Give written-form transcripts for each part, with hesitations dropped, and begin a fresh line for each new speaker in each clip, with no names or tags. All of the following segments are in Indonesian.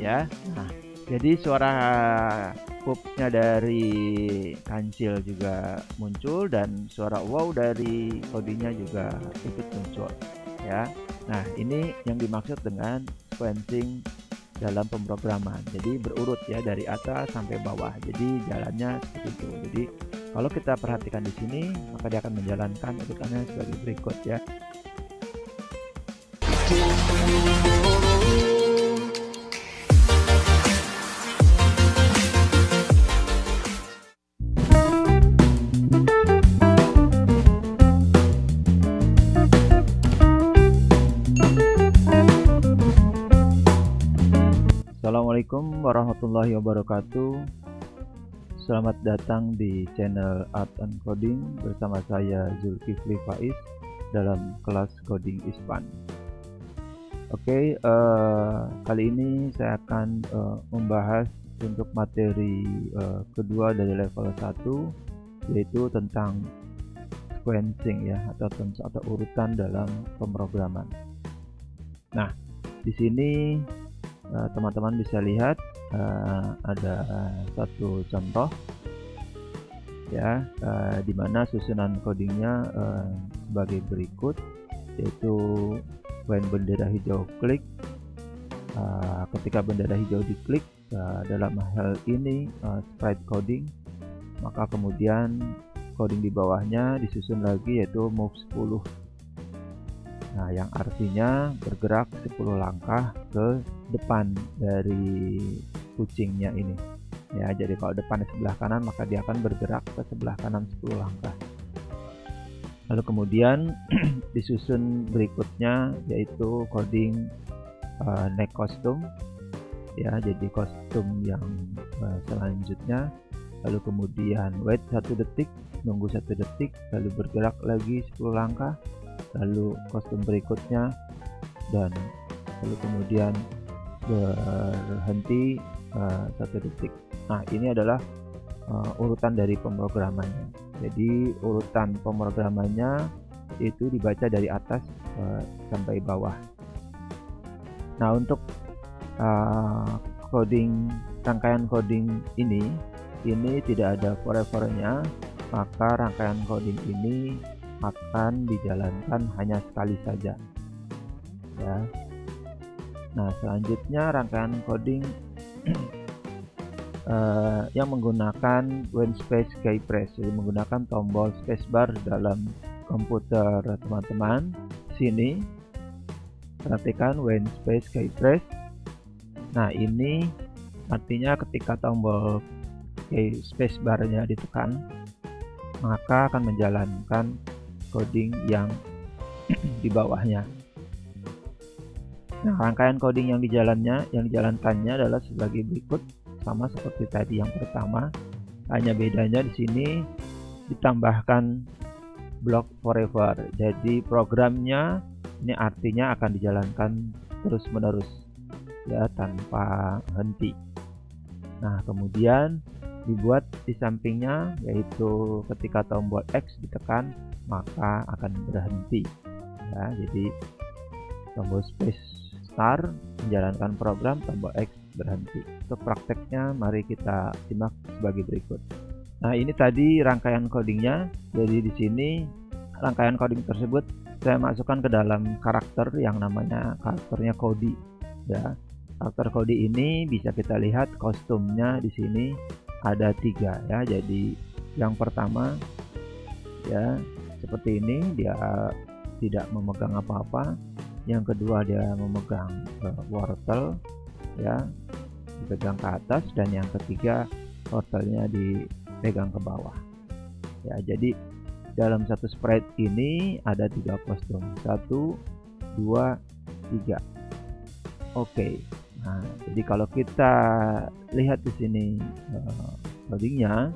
ya. Nah, jadi suara pupnya dari kancil juga muncul dan suara wow dari codingnya juga ikut muncul ya. Nah, ini yang dimaksud dengan sequencing dalam pemrograman. Jadi berurut ya dari atas sampai bawah. Jadi jalannya seperti itu. Jadi kalau kita perhatikan di sini, maka dia akan menjalankan urutannya sebagai berikut ya. Assalamualaikum warahmatullahi wabarakatuh. Selamat datang di channel Art and Coding bersama saya Zulkifli Faiz dalam kelas Coding is Fun. Oke, kali ini saya akan membahas untuk materi kedua dari level 1, yaitu tentang sequencing ya, atau urutan dalam pemrograman. Nah, di sini teman-teman bisa lihat ada satu contoh ya, di mana susunan codingnya sebagai berikut, yaitu when bendera hijau klik, ketika bendera hijau diklik dalam hal ini sprite coding, maka kemudian coding di bawahnya disusun lagi, yaitu move 10. Nah, yang artinya bergerak 10 langkah ke depan dari kucingnya ini ya. Jadi kalau depan di sebelah kanan, maka dia akan bergerak ke sebelah kanan 10 langkah. Lalu kemudian disusun berikutnya, yaitu coding next custom ya, jadi kostum yang selanjutnya. Lalu kemudian wait 1 detik, nunggu 1 detik, lalu bergerak lagi 10 langkah, lalu kostum berikutnya, dan lalu kemudian berhenti 1 detik. Nah, ini adalah urutan dari pemrogramannya. Jadi urutan pemrogramannya itu dibaca dari atas sampai bawah. Nah, untuk rangkaian coding ini tidak ada forever-nya, maka rangkaian coding ini akan dijalankan hanya sekali saja ya. Nah, selanjutnya rangkaian coding yang menggunakan when space key press, jadi menggunakan tombol spacebar dalam komputer teman-teman. Sini perhatikan when space key press. Nah, ini artinya ketika tombol key spacebarnya ditekan, maka akan menjalankan coding yang di bawahnya. Nah, rangkaian coding yang dijalankannya adalah sebagai berikut, sama seperti tadi yang pertama, hanya bedanya di sini ditambahkan block forever. Jadi programnya ini artinya akan dijalankan terus-menerus ya, tanpa henti. Nah, kemudian dibuat di sampingnya, yaitu ketika tombol X ditekan maka akan berhenti ya. Jadi tombol space start menjalankan program, tombol X berhenti. Untuk prakteknya mari kita simak sebagai berikut. Nah, ini tadi rangkaian codingnya. Jadi di sini rangkaian coding tersebut saya masukkan ke dalam karakter yang namanya karakternya Kodi ya. Karakter Kodi ini bisa kita lihat kostumnya di sini ada 3 ya. Jadi yang pertama ya seperti ini, dia tidak memegang apa-apa. Yang kedua dia memegang wortel ya, dipegang ke atas, dan yang ketiga wortelnya dipegang ke bawah ya. Jadi dalam satu sprite ini ada 3 kostum, 1, 2, 3. Oke. Nah, jadi kalau kita lihat di sini codingnya,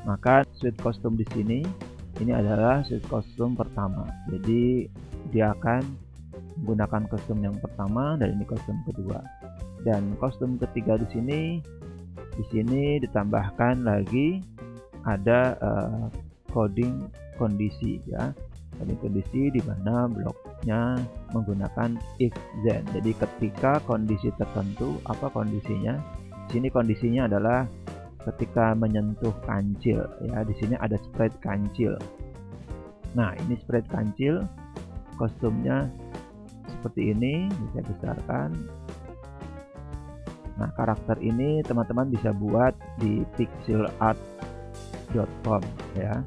maka suite kostum di sini ini adalah suite kostum pertama. Jadi dia akan menggunakan kostum yang pertama, dan ini kostum kedua. Dan kostum ketiga di sini ditambahkan lagi ada coding kondisi ya. Coding kondisi di mana bloknya menggunakan if then. Jadi ketika kondisi tertentu, apa kondisinya? Di sini kondisinya adalah ketika menyentuh kancil ya. Di sini ada sprite kancil. Nah, ini sprite kancil, kostumnya seperti ini, bisa besarkan. Nah, karakter ini teman-teman bisa buat di pixelart.com ya.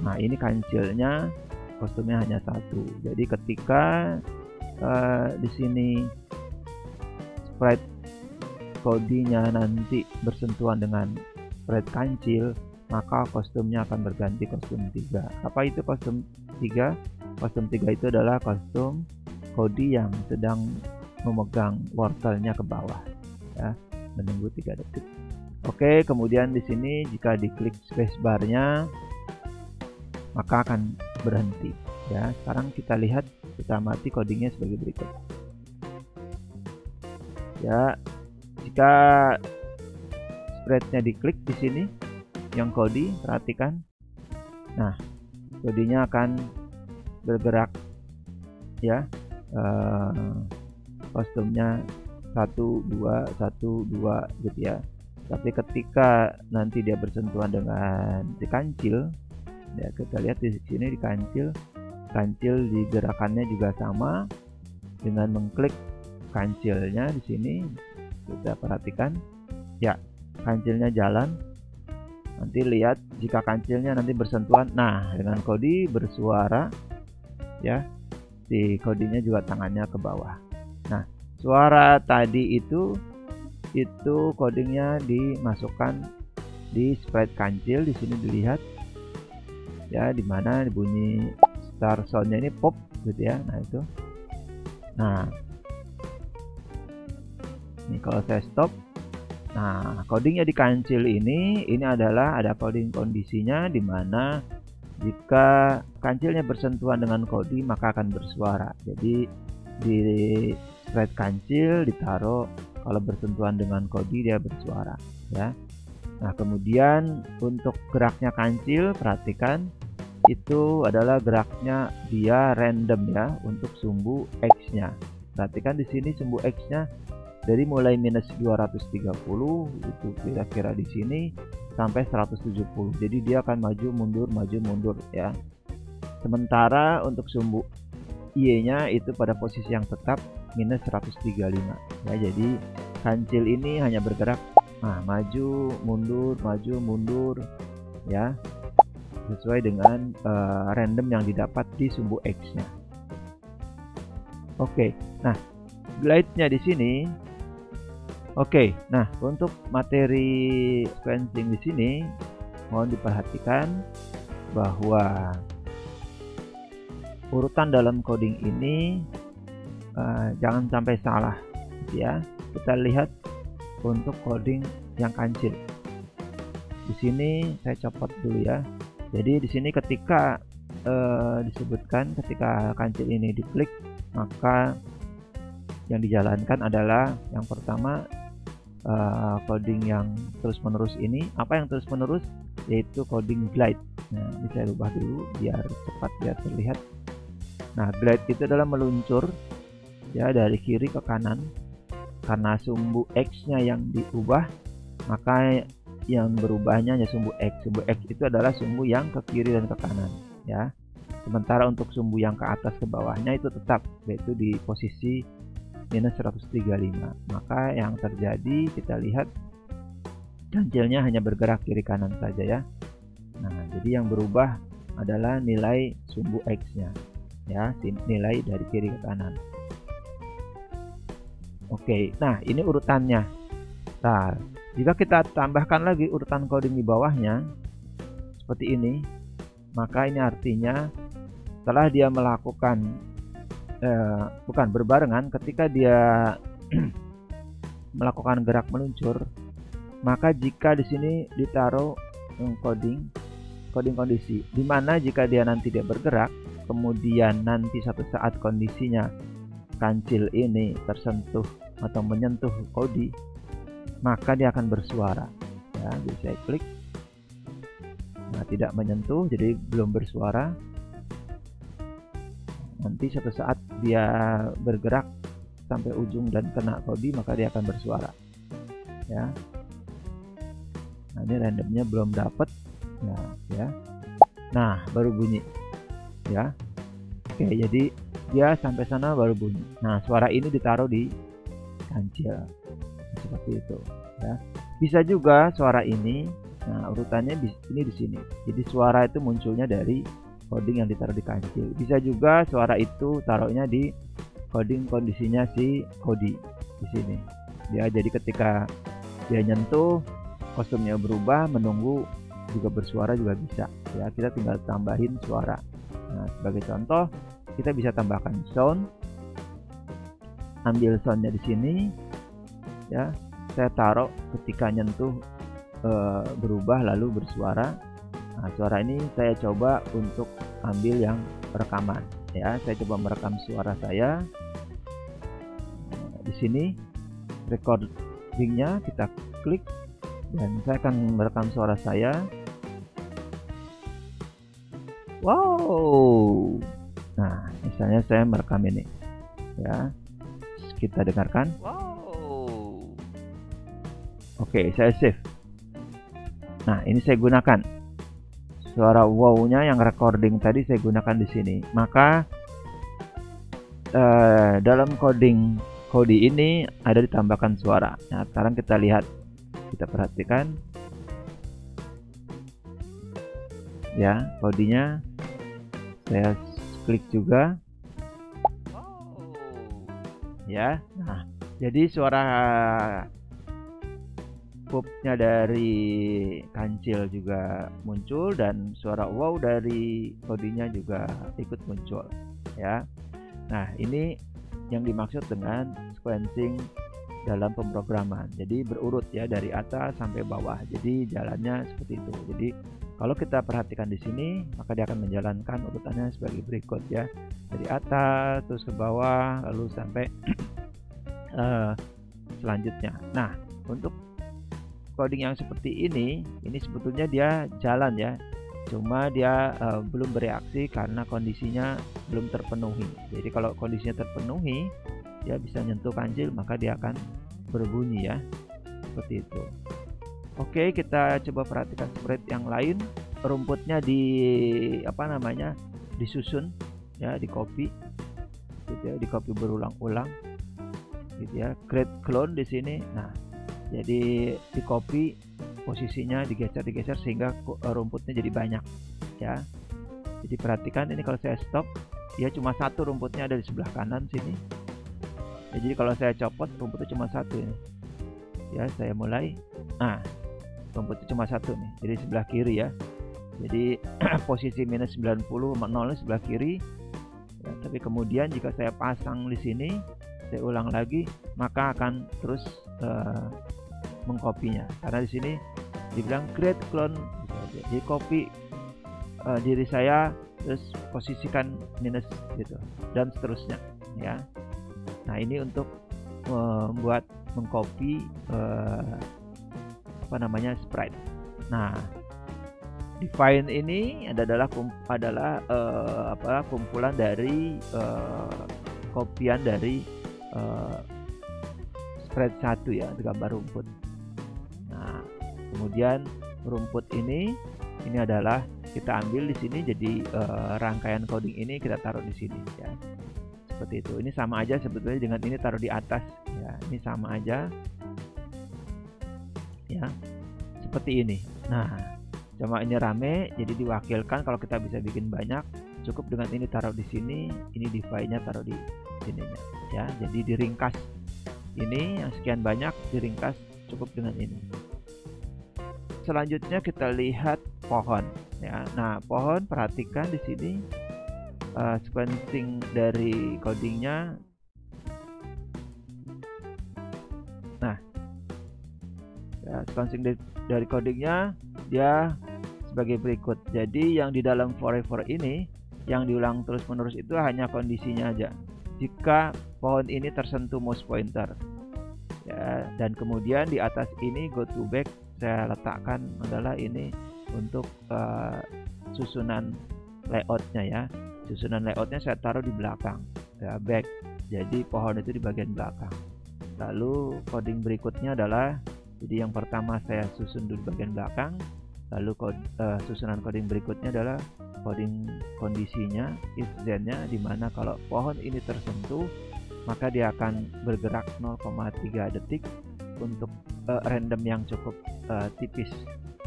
Nah, ini kancilnya, kostumnya hanya satu. Jadi ketika di sini sprite codingnya nanti bersentuhan dengan sprite kancil, maka kostumnya akan berganti kostum 3. Apa itu kostum 3? Kostum 3 itu adalah kostum Cody yang sedang memegang wortelnya ke bawah ya, menunggu 3 detik. Oke, kemudian di sini jika diklik spacebar-nya maka akan berhenti ya. Sekarang kita lihat, kita amati codingnya sebagai berikut ya. Jika sprite-nya diklik di sini yang Cody, perhatikan. Nah, Cody-nya akan bergerak ya. Kostumnya 1 2 1 2 gitu ya. Tapi ketika nanti dia bersentuhan dengan si kancil ya, kita lihat di sini di kancil di gerakannya juga sama dengan mengklik kancilnya di sini. Kita perhatikan ya, kancilnya jalan. Nanti lihat jika kancilnya nanti bersentuhan, nah dengan Cody bersuara ya, si Cody-nya juga tangannya ke bawah. Nah, suara tadi itu codingnya dimasukkan di sprite kancil. Di sini dilihat ya, dimana bunyi start sound-nya ini pop gitu ya. Nah itu. Nah, ini kalau saya stop, nah codingnya di kancil ini adalah ada coding kondisinya, dimana jika kancilnya bersentuhan dengan Cody maka akan bersuara. Jadi di sprite kancil ditaruh kalau bersentuhan dengan Cody dia bersuara ya. Nah, kemudian untuk geraknya kancil, perhatikan itu adalah geraknya dia random ya untuk sumbu X-nya. Perhatikan di sini sumbu X-nya dari mulai minus 230 itu kira-kira di sini sampai 170. Jadi dia akan maju mundur ya. Sementara untuk sumbu Y-nya itu pada posisi yang tetap minus 135 ya. Jadi kancil ini hanya bergerak maju mundur ya, sesuai dengan random yang didapat di sumbu X-nya. Oke, nah glide-nya di sini. Oke, nah untuk materi sequencing di sini mohon diperhatikan bahwa urutan dalam coding ini jangan sampai salah ya. Kita lihat untuk coding yang kancil. Di sini saya copot dulu ya. Jadi di sini ketika disebutkan ketika kancil ini diklik, maka yang dijalankan adalah yang pertama coding yang terus-menerus ini. Apa yang terus-menerus? Yaitu coding glide. Nah, ini saya ubah dulu biar cepat, biar terlihat. Nah, glide itu adalah meluncur ya dari kiri ke kanan. Karena sumbu X-nya yang diubah, maka yang berubahnya hanya sumbu X. Sumbu X itu adalah sumbu yang ke kiri dan ke kanan ya. Sementara untuk sumbu yang ke atas ke bawahnya itu tetap, yaitu di posisi minus 135. Maka yang terjadi kita lihat kancilnya hanya bergerak kiri kanan saja ya. Nah, jadi yang berubah adalah nilai sumbu X-nya ya, nilai dari kiri ke kanan. Oke, nah ini urutannya. Nah, jika kita tambahkan lagi urutan coding di bawahnya seperti ini, maka ini artinya setelah dia melakukan bukan berbarengan, ketika dia melakukan gerak meluncur, maka jika di sini ditaruh coding kondisi, dimana jika dia nanti dia bergerak, kemudian nanti suatu saat kondisinya kancil ini tersentuh atau menyentuh Cody, maka dia akan bersuara ya. Jadi saya klik, nah tidak menyentuh, jadi belum bersuara. Nanti suatu saat dia bergerak sampai ujung dan kena kodi, maka dia akan bersuara ya. Nah, ini randomnya belum dapat ya. Nah, baru bunyi ya. Oke, jadi dia sampai sana baru bunyi. Nah, suara ini ditaruh di kancil seperti itu ya. Bisa juga suara ini, nah urutannya ini di sini. Jadi suara itu munculnya dari coding yang ditaruh di kancil. Bisa juga suara itu taruhnya di coding kondisinya si kodi di sini. Ya, jadi ketika dia nyentuh, kostumnya berubah, menunggu juga bersuara juga bisa. Ya, kita tinggal tambahin suara. Nah, sebagai contoh, kita bisa tambahkan sound. Ambil soundnya di sini. Ya, saya taruh ketika nyentuh berubah lalu bersuara. Nah, suara ini saya coba untuk ambil yang rekaman ya. Saya coba merekam suara saya. Di sini recordingnya kita klik dan saya akan merekam suara saya. Wow. Nah, misalnya saya merekam ini ya. Kita dengarkan. Wow. Oke, saya save. Nah, ini saya gunakan suara wow-nya yang recording tadi, saya gunakan di sini. Maka dalam coding kodi ini ada ditambahkan suara. Nah, sekarang kita lihat, kita perhatikan ya, kodinya saya klik juga ya. Nah, jadi suara pupnya dari kancil juga muncul dan suara wow dari kodinya juga ikut muncul ya. Nah, ini yang dimaksud dengan sequencing dalam pemrograman. Jadi berurut ya, dari atas sampai bawah. Jadi jalannya seperti itu. Jadi kalau kita perhatikan di sini, maka dia akan menjalankan urutannya sebagai berikut ya. Dari atas terus ke bawah lalu sampai selanjutnya. Nah, untuk coding yang seperti ini sebetulnya dia jalan ya, cuma dia belum bereaksi karena kondisinya belum terpenuhi. Jadi kalau kondisinya terpenuhi, dia bisa nyentuh kancil, maka dia akan berbunyi ya, seperti itu. Oke, kita coba perhatikan spread yang lain. Rumputnya disusun ya, di copy gitu ya, di copy berulang-ulang gitu ya. Create clone di sini. Nah, jadi di copy, posisinya digeser sehingga rumputnya jadi banyak ya. Jadi perhatikan ini, kalau saya stop ya cuma satu rumputnya ada di sebelah kanan sini ya. Jadi kalau saya copot, rumputnya cuma satu ini ya. Saya mulai, nah rumputnya cuma satu nih, jadi sebelah kiri ya. Jadi posisi minus 90 0 sebelah kiri ya. Tapi kemudian jika saya pasang di sini, saya ulang lagi, maka akan terus mengkopinya, karena di sini dibilang create clone. Jadi copy diri saya, terus posisikan minus gitu, dan seterusnya ya. Nah, ini untuk membuat mengcopy sprite. Nah, define ini adalah kumpulan dari kopian dari sprite 1 ya, gambar rumput. Nah, kemudian rumput ini adalah kita ambil di sini, jadi rangkaian coding ini kita taruh di sini ya. Seperti itu. Ini sama aja sebetulnya dengan ini taruh di atas ya. Ini sama aja ya, seperti ini. Nah, cuma ini rame, jadi diwakilkan. Kalau kita bisa bikin banyak, cukup dengan ini taruh di sini, ini define-nya taruh di sininya ya. Jadi diringkas, ini yang sekian banyak diringkas cukup dengan ini. Selanjutnya kita lihat pohon ya. Nah, pohon, perhatikan di sini sequencing dari codingnya. Nah ya, sequencing dari codingnya dia sebagai berikut. Jadi yang di dalam forever ini yang diulang terus menerus itu hanya kondisinya aja, jika pohon ini tersentuh mouse pointer ya. Dan kemudian di atas ini go to back, saya letakkan adalah ini untuk susunan layoutnya ya. susunan layoutnya saya taruh di belakang ya, back, jadi pohon itu di bagian belakang. Lalu coding berikutnya adalah, jadi yang pertama saya susun dulu bagian belakang, lalu susunan coding berikutnya adalah coding kondisinya, if then-nya, dimana kalau pohon ini tersentuh maka dia akan bergerak 0,3 detik untuk random yang cukup tipis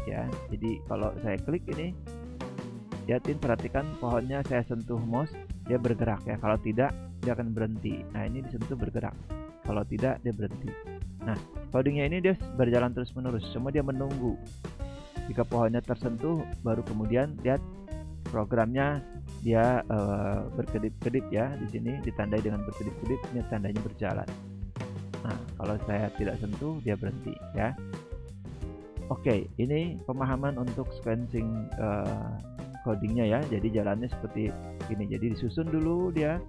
ya. Jadi kalau saya klik ini, lihatin, perhatikan pohonnya saya sentuh mouse, dia bergerak ya. Kalau tidak, dia akan berhenti. Nah, ini disentuh bergerak. Kalau tidak, dia berhenti. Nah, codingnya ini dia berjalan terus menerus, semua dia menunggu. Jika pohonnya tersentuh, baru kemudian lihat programnya dia berkedip-kedip ya. Di sini ditandai dengan berkedip-kedip, ini tandanya berjalan. Nah, kalau saya tidak sentuh, dia berhenti ya. Oke, ini pemahaman untuk sequencing codingnya ya. Jadi jalannya seperti ini. Jadi disusun dulu dia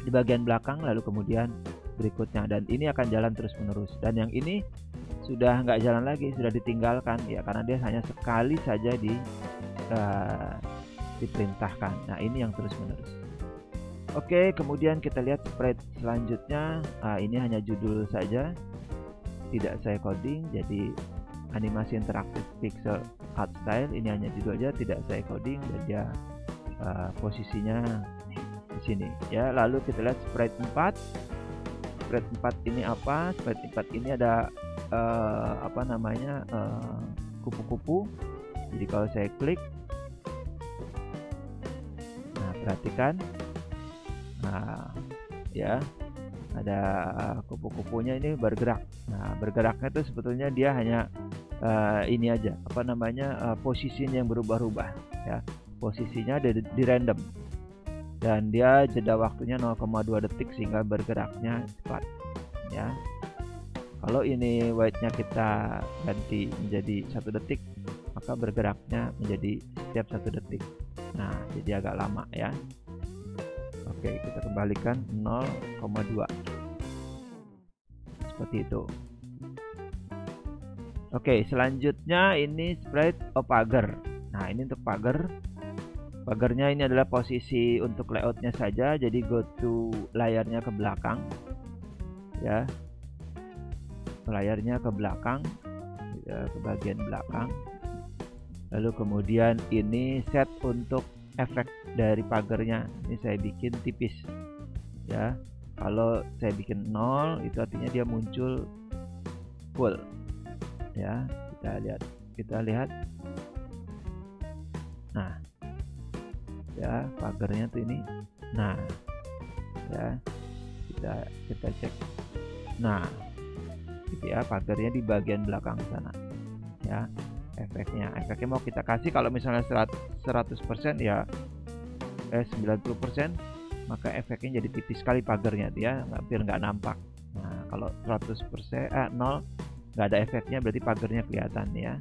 di bagian belakang, lalu kemudian berikutnya, dan ini akan jalan terus menerus. Dan yang ini sudah nggak jalan lagi, sudah ditinggalkan ya, karena dia hanya sekali saja diperintahkan. Nah, ini yang terus menerus. Oke, kemudian kita lihat sprite selanjutnya. Ini hanya judul saja, tidak saya coding. Jadi animasi interaktif pixel art style, ini hanya judul aja, tidak saya coding, dan dia posisinya di sini ya. Lalu kita lihat sprite 4. Sprite 4 ini apa? Sprite 4 ini ada apa namanya, kupu-kupu. Jadi kalau saya klik, nah perhatikan, nah ya ada kupu-kupunya ini bergerak. Nah, bergeraknya itu sebetulnya dia hanya ini aja, apa namanya, posisinya yang berubah-ubah ya. Posisinya di random, dan dia jeda waktunya 0,2 detik sehingga bergeraknya cepat ya. Kalau ini weight-nya kita ganti menjadi 1 detik, maka bergeraknya menjadi setiap 1 detik. Nah, jadi agak lama ya. Oke, kita kembalikan 0,2 seperti itu. Oke, selanjutnya ini sprite pagar. Nah, ini untuk pagar. Pagarnya ini adalah posisi untuk layoutnya saja. Jadi go to layarnya ke belakang ya, layarnya ke belakang ya, ke bagian belakang. Lalu kemudian ini set untuk efek dari pagarnya. Ini saya bikin tipis ya. Kalau saya bikin 0, itu artinya dia muncul full ya. Kita lihat nah ya, pagarnya tuh ini. Nah ya, kita cek. Nah gitu ya, pagarnya di bagian belakang sana ya. Efeknya mau kita kasih, kalau misalnya 100% ya 90%, maka efeknya jadi tipis sekali pagarnya dia, hampir nggak nampak. Nah, kalau 100% 0, nggak ada efeknya, berarti pagarnya kelihatan ya.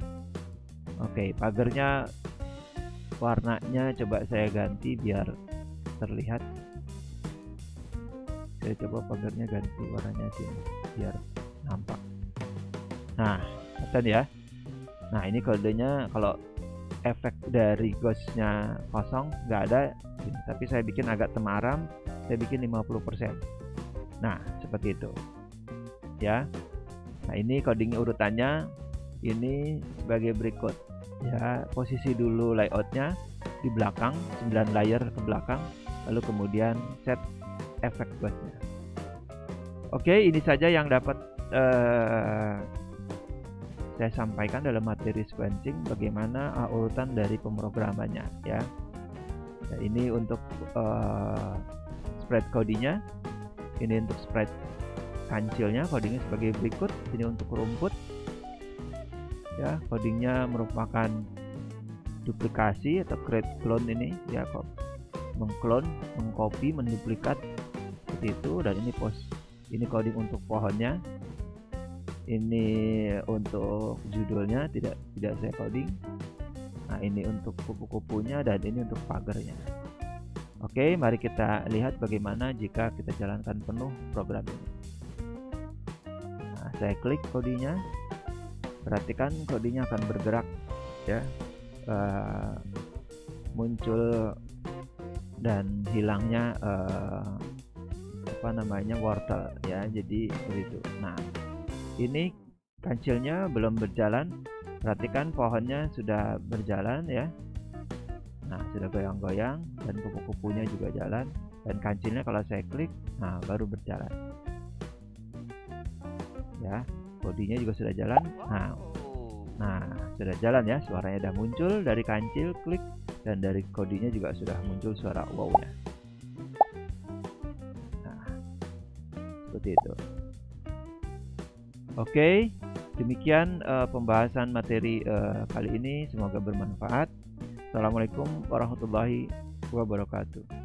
Oke, pagarnya warnanya coba saya ganti biar terlihat. Saya coba pagarnya ganti warnanya sini biar nampak. Nah, kelihatan ya. Nah, ini kodenya. Kalau efek dari ghostnya kosong, nggak ada, tapi saya bikin agak temaram, saya bikin 50%. Nah, seperti itu ya. Nah, ini coding urutannya ini sebagai berikut ya. Posisi dulu layoutnya di belakang, 9 layer ke belakang, lalu kemudian set efek ghostnya. Oke, ini saja yang dapat saya sampaikan dalam materi sequencing, bagaimana urutan dari pemrogramannya ya. Nah, ini untuk sprite codingnya, ini untuk sprite kancilnya, codingnya sebagai berikut. Ini untuk rumput ya, codingnya merupakan duplikasi atau create clone. Ini ya, mengclone, mengcopy, menduplikat seperti itu. Dan ini coding untuk pohonnya. Ini untuk judulnya tidak saya coding. Nah, ini untuk kupu-kupunya, dan ini untuk pagarnya. Oke, mari kita lihat bagaimana jika kita jalankan penuh program ini. Nah, saya klik codingnya, perhatikan codingnya akan bergerak ya, muncul dan hilangnya wortel ya. Jadi seperti itu. Nah, ini kancilnya belum berjalan. Perhatikan pohonnya sudah berjalan ya. Nah, sudah goyang-goyang dan kupu-kupunya juga jalan, dan kancilnya kalau saya klik, nah baru berjalan. Ya, bodinya juga sudah jalan. Nah, sudah jalan ya, suaranya sudah muncul dari kancil, klik, dan dari kodinya juga sudah muncul suara wow-nya. Nah, seperti itu. Oke, demikian pembahasan materi kali ini, semoga bermanfaat. Assalamualaikum warahmatullahi wabarakatuh.